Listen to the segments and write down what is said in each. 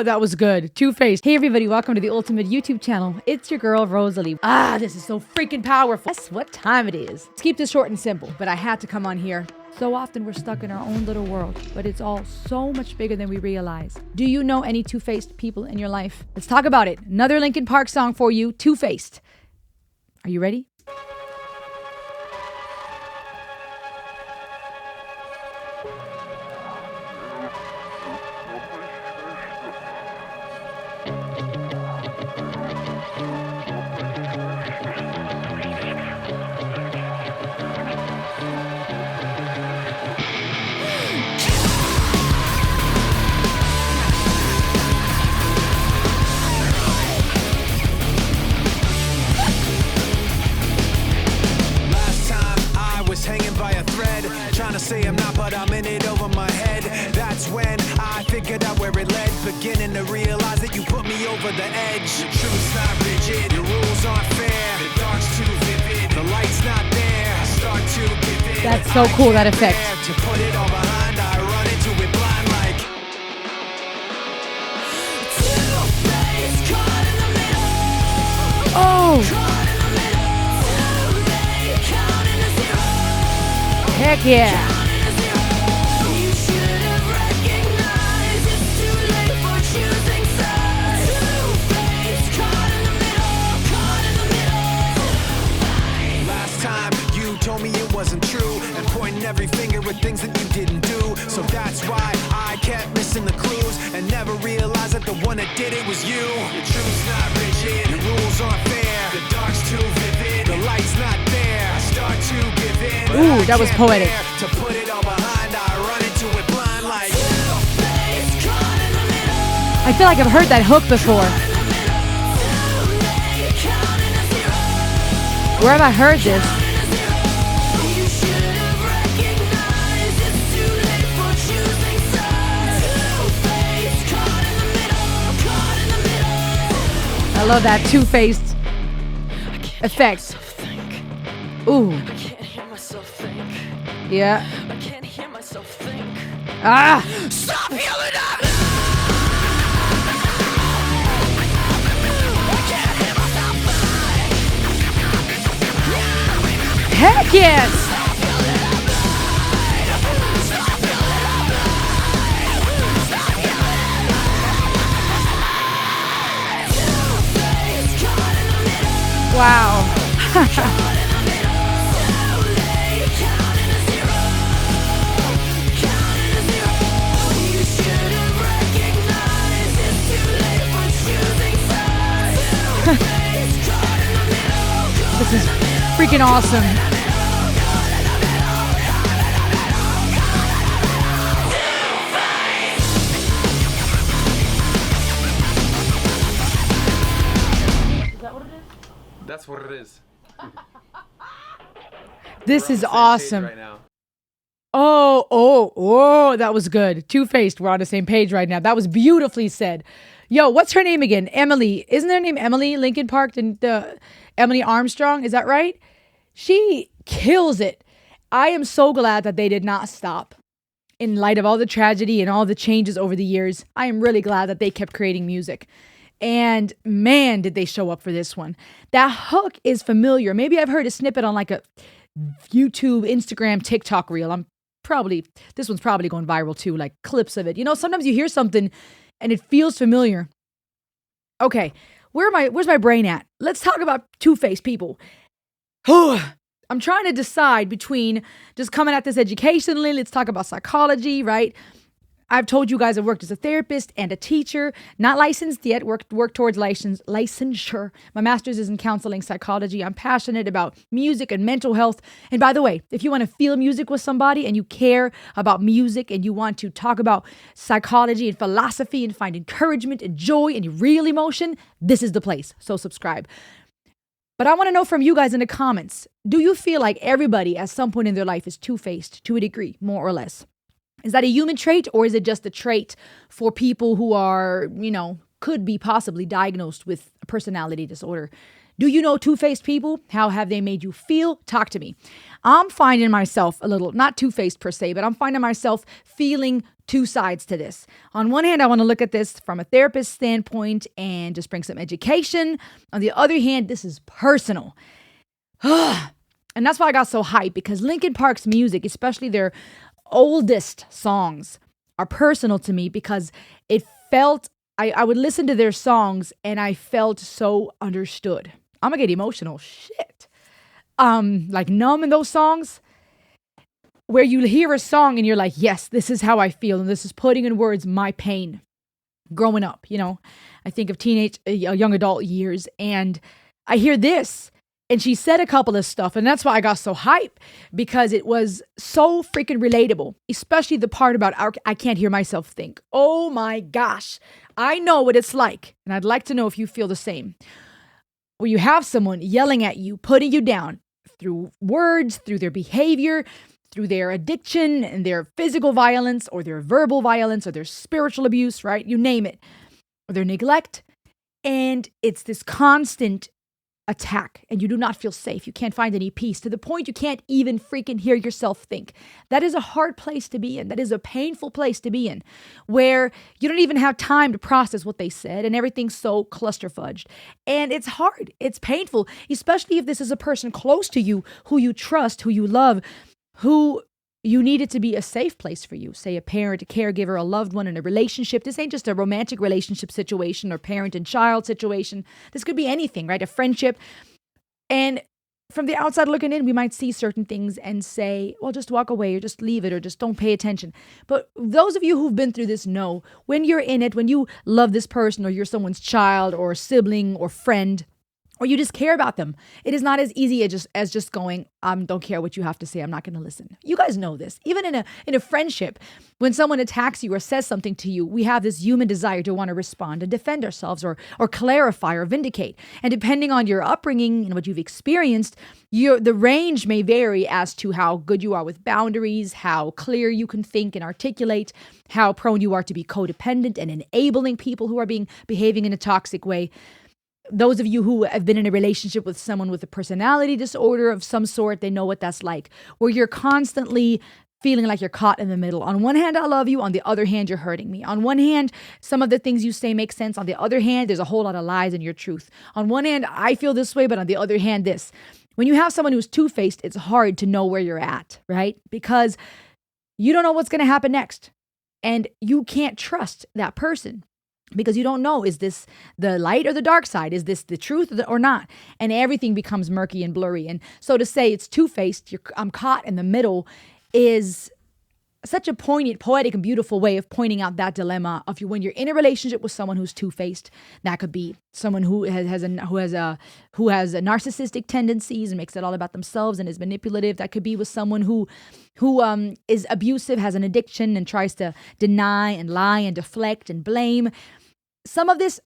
Oh, that was good. Two-Faced. Hey, everybody. Welcome to the Ultimate YouTube channel. It's your girl, Rosalie. This is so freaking powerful. Guess what time it is. Let's keep this short and simple, but I had to come on here. So often we're stuck in our own little world, but it's all so much bigger than we realize. Do you know any two-faced people in your life? Let's talk about it. Another Linkin Park song for you, Two-Faced. Are you ready? Say I'm not, but I'm in it over my head. That's when I figured out where it led. Beginning to realize that you put me over the edge. The truth's not rigid, your rules aren't fair. The dark's too vivid, the light's not there. I start to give in. That's so cool, that effect. To put it all behind, I run into it blind like two-faced, caught in the middle. Oh! Heck yeah! Wasn't true and pointing every finger at things that you didn't do. So that's why I kept missing the clues and never realized that the one that did it was you. Your truth's not rigid, your rules aren't fair. The dark's too vivid, the light's not there. I start to give in. Ooh, that was poetic. To put it all behind, I run into it blind like I feel like I've heard that hook before. Where have I heard this? I love that two-faced effect. Ooh. I can't hear myself think. Yeah. I can't hear myself think. Ah! Stop yelling at me! I can't hear myself think. Heck yes! Wow. This is freaking awesome. That's what it is. This is awesome. Right now. Oh, that was good. Two-faced. We're on the same page right now. That was beautifully said. Yo, what's her name again? Emily. Isn't her name Emily? Linkin Park and Emily Armstrong. Is that right? She kills it. I am so glad that they did not stop. In light of all the tragedy and all the changes over the years, I am really glad that they kept creating music. And man, did they show up for this one. That hook is familiar. Maybe I've heard a snippet on like a YouTube, Instagram, TikTok reel. This one's probably going viral too, like clips of it. You know, sometimes you hear something and it feels familiar. Okay, where's my brain at? Let's talk about two-faced people. I'm trying to decide between just coming at this educationally. Let's talk about psychology, right? I've told you guys I worked as a therapist and a teacher, not licensed yet, work towards licensure. My master's is in counseling psychology. I'm passionate about music and mental health. And by the way, if you want to feel music with somebody and you care about music and you want to talk about psychology and philosophy and find encouragement and joy and real emotion, this is the place. So subscribe. But I want to know from you guys in the comments, do you feel like everybody at some point in their life is two-faced to a degree, more or less? Is that a human trait, or is it just a trait for people who are, could be possibly diagnosed with a personality disorder? Do you know two-faced people? How have they made you feel? Talk to me. I'm finding myself a little, not two-faced per se, but I'm finding myself feeling two sides to this. On one hand, I want to look at this from a therapist standpoint and just bring some education. On the other hand, this is personal. And that's why I got so hyped, because Linkin Park's music, especially their oldest songs, are personal to me because it felt, I would listen to their songs and I felt so understood. I'm gonna get emotional. Shit. Like numb in those songs where you hear a song and you're like, yes, this is how I feel. And this is putting in words my pain growing up. You know, I think of teenage, young adult years, and I hear this. And she said a couple of stuff, and that's why I got so hyped, because it was so freaking relatable, especially the part about I can't hear myself think. Oh my gosh, I know what it's like, and I'd like to know if you feel the same. Where you have someone yelling at you, putting you down through words, through their behavior, through their addiction and their physical violence or their verbal violence or their spiritual abuse, right? You name it, or their neglect. And it's this constant attack, and you do not feel safe. You can't find any peace, to the point you can't even freaking hear yourself think. That is a hard place to be in. That is a painful place to be in, where you don't even have time to process what they said, and everything's so clusterfudged. And it's hard. It's painful, especially if this is a person close to you, who you trust, who you love, who you need it to be a safe place for you. Say a parent, a caregiver, a loved one in a relationship. This ain't just a romantic relationship situation or parent and child situation. This could be anything, right? A friendship. And from the outside looking in, we might see certain things and say, well, just walk away or just leave it or just don't pay attention. But those of you who've been through this know, when you're in it, when you love this person or you're someone's child or sibling or friend, or you just care about them, it is not as easy as just going, don't care what you have to say, I'm not going to listen. You guys know this. Even in a friendship, when someone attacks you or says something to you, we have this human desire to want to respond and defend ourselves or clarify or vindicate. And depending on your upbringing and what you've experienced, the range may vary as to how good you are with boundaries, how clear you can think and articulate, how prone you are to be codependent and enabling people who are behaving in a toxic way. Those of you who have been in a relationship with someone with a personality disorder of some sort, they know what that's like, where you're constantly feeling like you're caught in the middle. On one hand, I love you. On the other hand, you're hurting me. On one hand, some of the things you say make sense. On the other hand, there's a whole lot of lies in your truth. On one hand, I feel this way, but on the other hand, this. When you have someone who's two-faced, it's hard to know where you're at, right? Because you don't know what's going to happen next. And you can't trust that person. Because you don't know, is this the light or the dark side? Is this the truth or not? And everything becomes murky and blurry. And so to say it's two-faced, I'm caught in the middle, is such a poignant, poetic, and beautiful way of pointing out that dilemma of when you're in a relationship with someone who's two-faced. That could be someone who has narcissistic tendencies and makes it all about themselves and is manipulative. That could be with someone who is abusive, has an addiction, and tries to deny and lie and deflect and blame. Some of this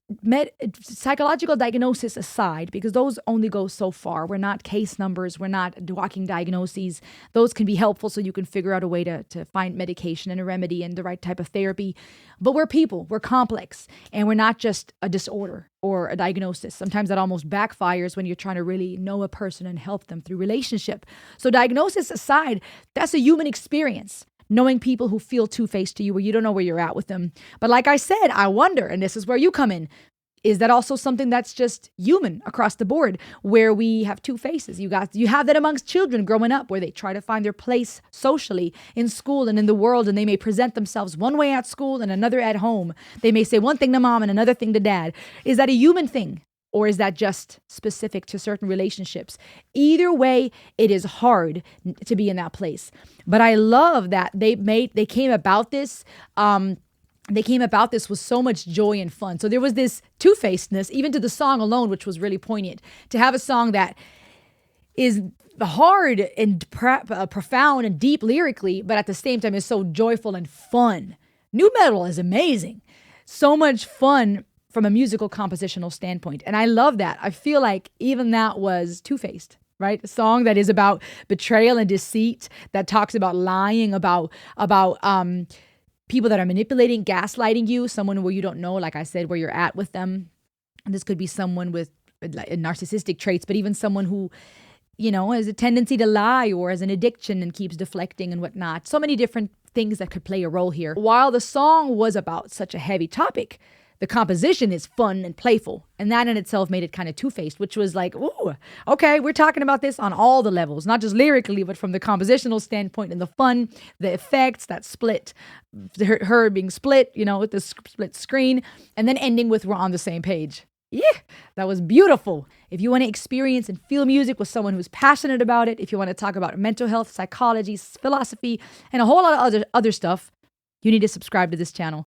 psychological diagnosis aside, because those only go so far. We're not case numbers. We're not walking diagnoses. Those can be helpful so you can figure out a way to find medication and a remedy and the right type of therapy. But we're people. We're complex. And we're not just a disorder or a diagnosis. Sometimes that almost backfires when you're trying to really know a person and help them through relationship. So diagnosis aside, that's a human experience. Knowing people who feel two-faced to you, where you don't know where you're at with them. But like I said, I wonder, and this is where you come in, is that also something that's just human across the board, where we have two faces? You have that amongst children growing up, where they try to find their place socially in school and in the world, and they may present themselves one way at school and another at home. They may say one thing to mom and another thing to dad. Is that a human thing? Or is that just specific to certain relationships? Either way, it is hard to be in that place. But I love that they came about this. They came about this with so much joy and fun. So there was this two-facedness, even to the song alone, which was really poignant. To have a song that is hard and profound and deep lyrically, but at the same time is so joyful and fun. Nu metal is amazing. So much fun from a musical compositional standpoint. And I love that. I feel like even that was two-faced, right? A song that is about betrayal and deceit, that talks about lying, about people that are manipulating, gaslighting you, someone where you don't know, like I said, where you're at with them. And this could be someone with narcissistic traits, but even someone who as a tendency to lie or as an addiction and keeps deflecting and whatnot. So many different things that could play a role here. While the song was about such a heavy topic, the composition is fun and playful. And that in itself made it kind of two-faced, which was like, ooh, okay, we're talking about this on all the levels, not just lyrically, but from the compositional standpoint and the fun, the effects, that split, her being split, with the split screen, and then ending with we're on the same page. Yeah, that was beautiful. If you want to experience and feel music with someone who's passionate about it, if you want to talk about mental health, psychology, philosophy, and a whole lot of other stuff, you need to subscribe to this channel.